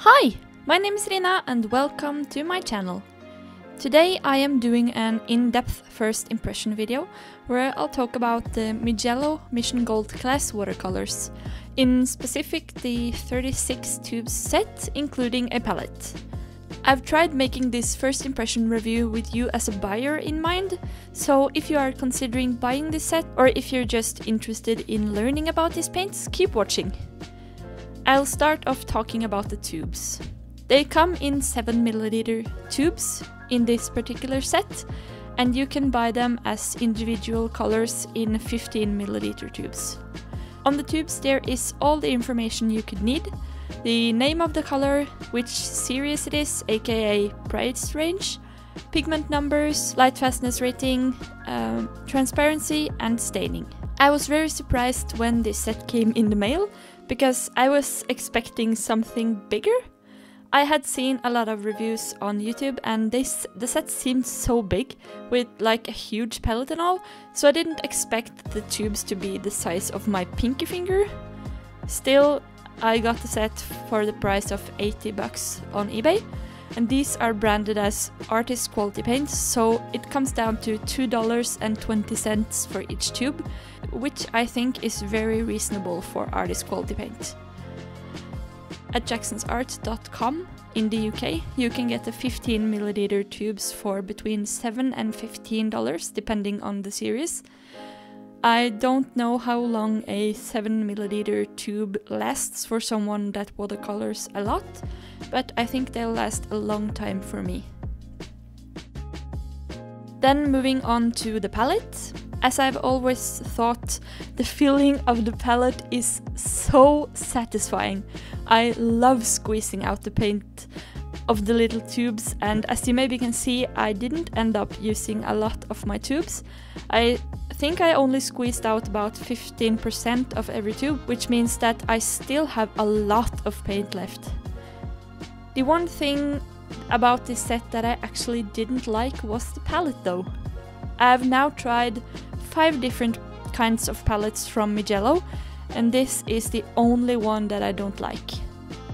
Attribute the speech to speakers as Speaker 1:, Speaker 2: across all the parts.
Speaker 1: Hi, my name is Rina and welcome to my channel. Today I am doing an in-depth first impression video where I'll talk about the Mijello Mission Gold Class watercolors, in specific the 36 tubes set including a palette. I've tried making this first impression review with you as a buyer in mind, so if you are considering buying this set or if you're just interested in learning about these paints, keep watching. I'll start off talking about the tubes. They come in 7ml tubes in this particular set, and you can buy them as individual colors in 15ml tubes. On the tubes there is all the information you could need: the name of the color, which series it is, aka price range, pigment numbers, light fastness rating, transparency and staining. I was very surprised when this set came in the mail, because I was expecting something bigger. I had seen a lot of reviews on YouTube and the set seemed so big, with like a huge palette and all, so I didn't expect the tubes to be the size of my pinky finger. Still, I got the set for the price of 80 bucks on eBay, and these are branded as artist quality paints, so it comes down to $2.20 for each tube, which I think is very reasonable for artist quality paint. At jacksonsart.com in the UK, you can get the 15ml tubes for between $7 and $15 depending on the series. I don't know how long a 7ml tube lasts for someone that watercolors a lot, but I think they'll last a long time for me. Then moving on to the palette. As I've always thought, the feeling of the palette is so satisfying. I love squeezing out the paint of the little tubes, and as you maybe can see, I didn't end up using a lot of my tubes. I think I only squeezed out about 15% of every tube, which means that I still have a lot of paint left. The one thing about this set that I actually didn't like was the palette though. I've now tried 5 different kinds of palettes from Mijello, and this is the only one that I don't like.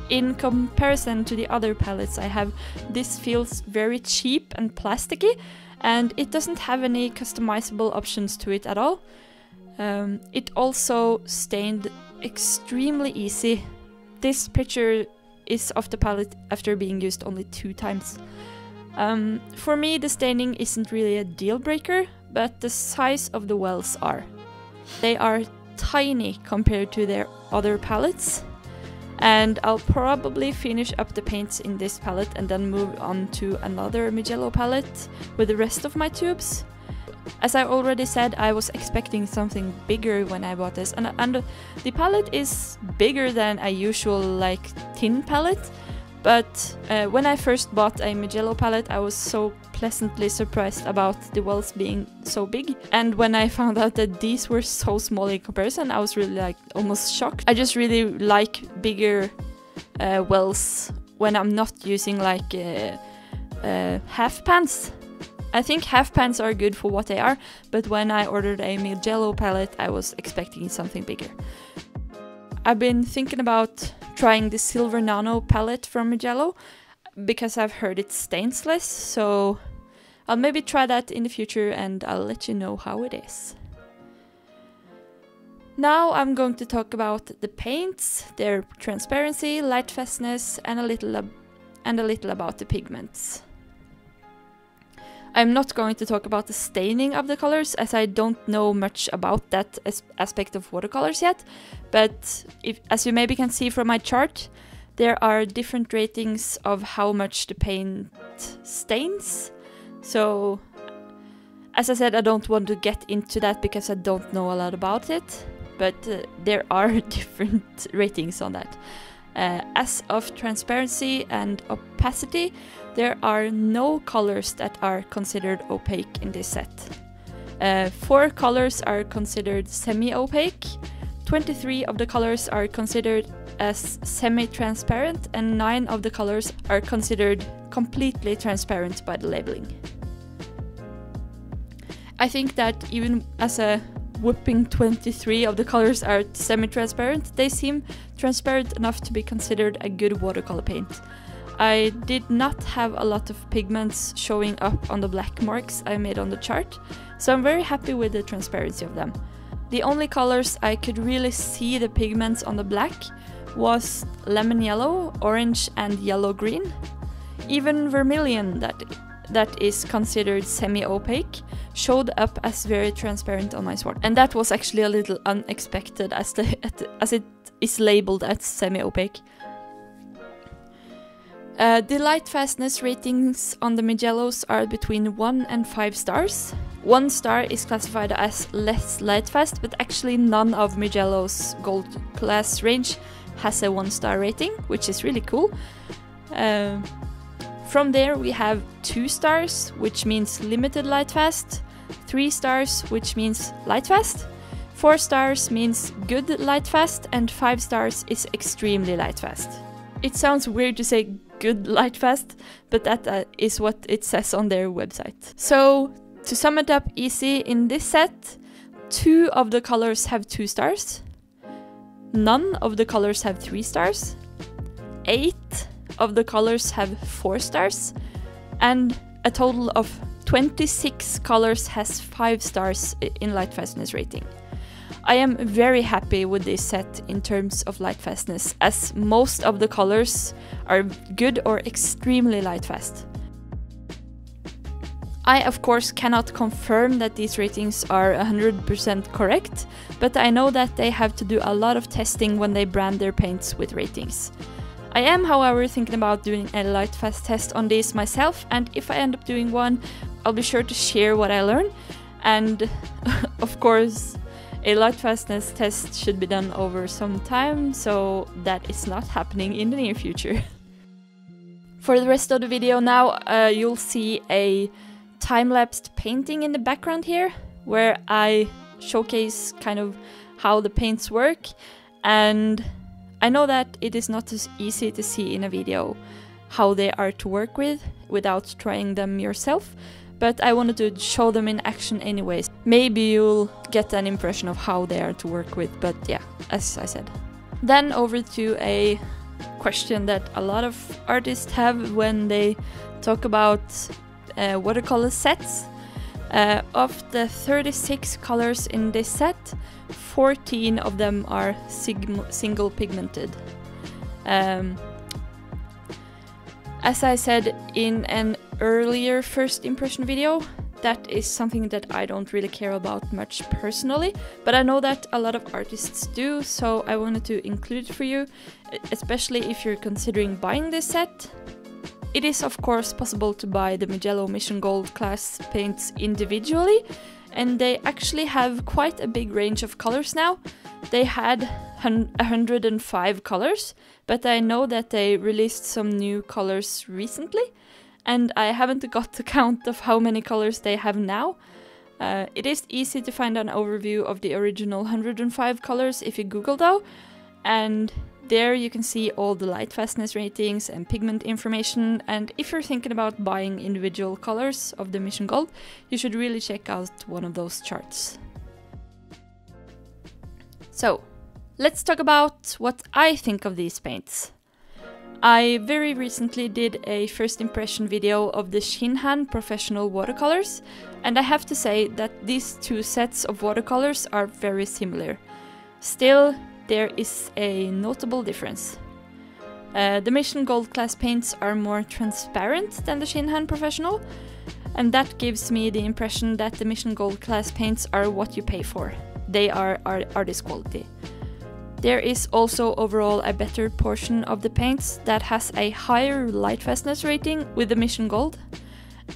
Speaker 1: In comparison to the other palettes I have, this feels very cheap and plasticky, and it doesn't have any customizable options to it at all. It also stained extremely easy. This picture is of the palette after being used only 2 times. For me, the staining isn't really a deal breaker, but the size of the wells are. They are tiny compared to their other palettes, and I'll probably finish up the paints in this palette and then move on to another Mijello palette with the rest of my tubes. As I already said, I was expecting something bigger when I bought this, and the palette is bigger than a usual like tin palette, but when I first bought a Mijello palette I was so pleasantly surprised about the wells being so big, and when I found out that these were so small in comparison, I was really like almost shocked. I just really like bigger wells when I'm not using like half pans. I think half pans are good for what they are, but when I ordered a Mijello palette I was expecting something bigger. I've been thinking about trying the Silver Nano palette from Mijello because I've heard it stains less, so I'll maybe try that in the future and I'll let you know how it is. Now I'm going to talk about the paints, their transparency, light fastness, and a little about the pigments. I'm not going to talk about the staining of the colors, as I don't know much about that aspect of watercolors yet, but as you maybe can see from my chart, there are different ratings of how much the paint stains. So, as I said, I don't want to get into that because I don't know a lot about it, but there are different ratings on that. As of transparency and opacity, there are no colors that are considered opaque in this set. 4 colors are considered semi-opaque, 23 of the colors are considered as semi-transparent, and 9 of the colors are considered completely transparent by the labeling. I think that even as a whopping 23 of the colors are semi-transparent, they seem transparent enough to be considered a good watercolor paint. I did not have a lot of pigments showing up on the black marks I made on the chart, so I'm very happy with the transparency of them. The only colors I could really see the pigments on the black was lemon yellow, orange and yellow green. Even vermilion, that is considered semi-opaque, showed up as very transparent on my swatch. And that was actually a little unexpected as it is labeled as semi-opaque. The light fastness ratings on the Mijellos are between 1 and 5 stars. 1 star is classified as less light fast, but actually none of Mijello's Gold Class range has a 1-star rating, which is really cool. From there we have 2 stars, which means limited light fast, 3 stars, which means light fast, 4 stars means good light fast, and 5 stars is extremely light fast. It sounds weird to say good light fast, but that is what it says on their website. So to sum it up easy, in this set, 2 of the colors have 2 stars, none of the colors have 3 stars, 8 of the colors have 4 stars, and a total of 26 colors has 5 stars in light fastness rating. I am very happy with this set in terms of light fastness, as most of the colors are good or extremely light fast. I of course cannot confirm that these ratings are 100% correct, but I know that they have to do a lot of testing when they brand their paints with ratings. I am, however, thinking about doing a light fast test on these myself, and if I end up doing one, I'll be sure to share what I learn. And of course, a light fastness test should be done over some time, so that is not happening in the near future. For the rest of the video now, you'll see a time-lapsed painting in the background here, where I showcase kind of how the paints work, and I know that it is not as easy to see in a video how they are to work with without trying them yourself, but I wanted to show them in action anyways. Maybe you'll get an impression of how they are to work with, but yeah, as I said. Then over to a question that a lot of artists have when they talk about watercolor sets. Of the 36 colors in this set, 14 of them are single pigmented. As I said in an earlier first impression video, that is something that I don't really care about much personally, but I know that a lot of artists do, so I wanted to include it for you, especially if you're considering buying this set. It is of course possible to buy the Mijello Mission Gold Class paints individually, and they actually have quite a big range of colors now. They had 105 colors, but I know that they released some new colors recently, and I haven't got the count of how many colors they have now. It is easy to find an overview of the original 105 colors if you Google though, and there you can see all the light fastness ratings and pigment information, and if you're thinking about buying individual colors of the Mission Gold, you should really check out one of those charts. So, let's talk about what I think of these paints. I very recently did a first impression video of the Shinhan Professional Watercolors, and I have to say that these two sets of watercolors are very similar. Still, there is a notable difference. The Mission Gold Class paints are more transparent than the Shinhan Professional, and that gives me the impression that the Mission Gold Class paints are what you pay for. They are artist quality. There is also overall a better portion of the paints that has a higher light fastness rating with the Mission Gold.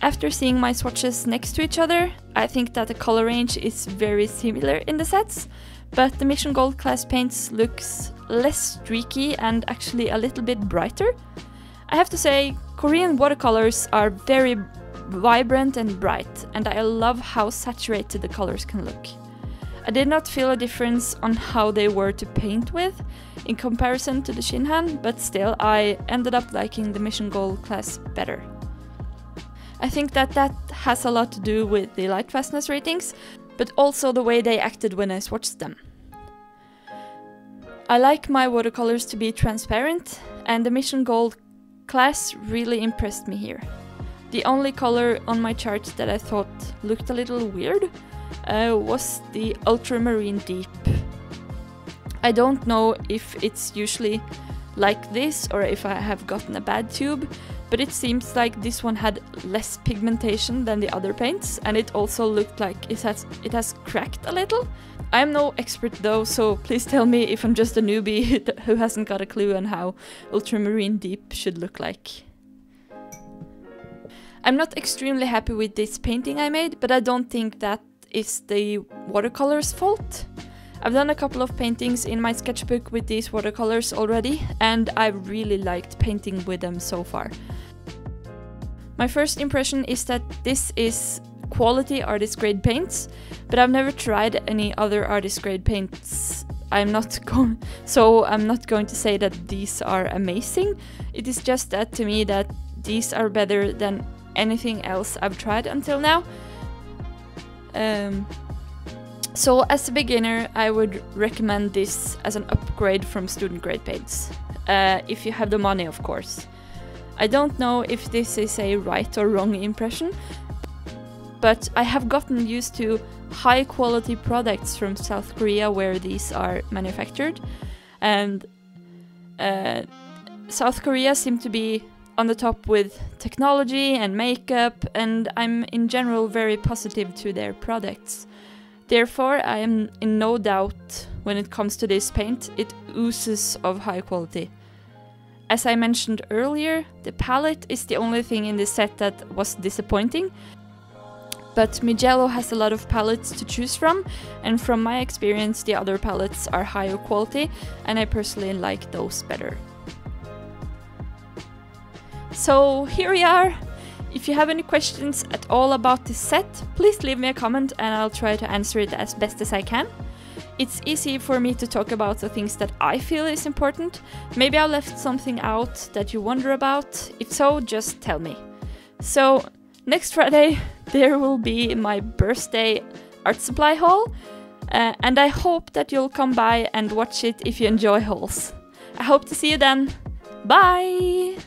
Speaker 1: After seeing my swatches next to each other, I think that the color range is very similar in the sets, but the Mission Gold Class paints looks less streaky and actually a little bit brighter. I have to say, Korean watercolors are very vibrant and bright, and I love how saturated the colors can look. I did not feel a difference on how they were to paint with in comparison to the Shinhan, but still I ended up liking the Mission Gold Class better. I think that has a lot to do with the light fastness ratings, but also the way they acted when I swatched them. I like my watercolors to be transparent, and the Mission Gold Class really impressed me here. The only color on my chart that I thought looked a little weird was the Ultramarine Deep. I don't know if it's usually like this or if I have gotten a bad tube, but it seems like this one had less pigmentation than the other paints, and it also looked like it has cracked a little. I'm no expert though, so please tell me if I'm just a newbie who hasn't got a clue on how Ultramarine Deep should look like. I'm not extremely happy with this painting I made, but I don't think that is the watercolor's fault. I've done a couple of paintings in my sketchbook with these watercolors already, and I've really liked painting with them so far. My first impression is that this is quality artist grade paints, but I've never tried any other artist grade paints. I'm not going to say that these are amazing. It is just that to me that these are better than anything else I've tried until now. So as a beginner, I would recommend this as an upgrade from student grade paints, if you have the money, of course. I don't know if this is a right or wrong impression, but I have gotten used to high quality products from South Korea where these are manufactured, and South Korea seem to be on the top with technology and makeup, and I'm in general very positive to their products. Therefore, I am in no doubt when it comes to this paint. It oozes of high quality. As I mentioned earlier, the palette is the only thing in this set that was disappointing, but Mijello has a lot of palettes to choose from, and from my experience the other palettes are higher quality, and I personally like those better. So here we are. If you have any questions at all about this set, please leave me a comment and I'll try to answer it as best as I can. It's easy for me to talk about the things that I feel is important. Maybe I left something out that you wonder about. If so, just tell me. So next Friday there will be my birthday art supply haul, and I hope that you'll come by and watch it if you enjoy hauls. I hope to see you then. Bye!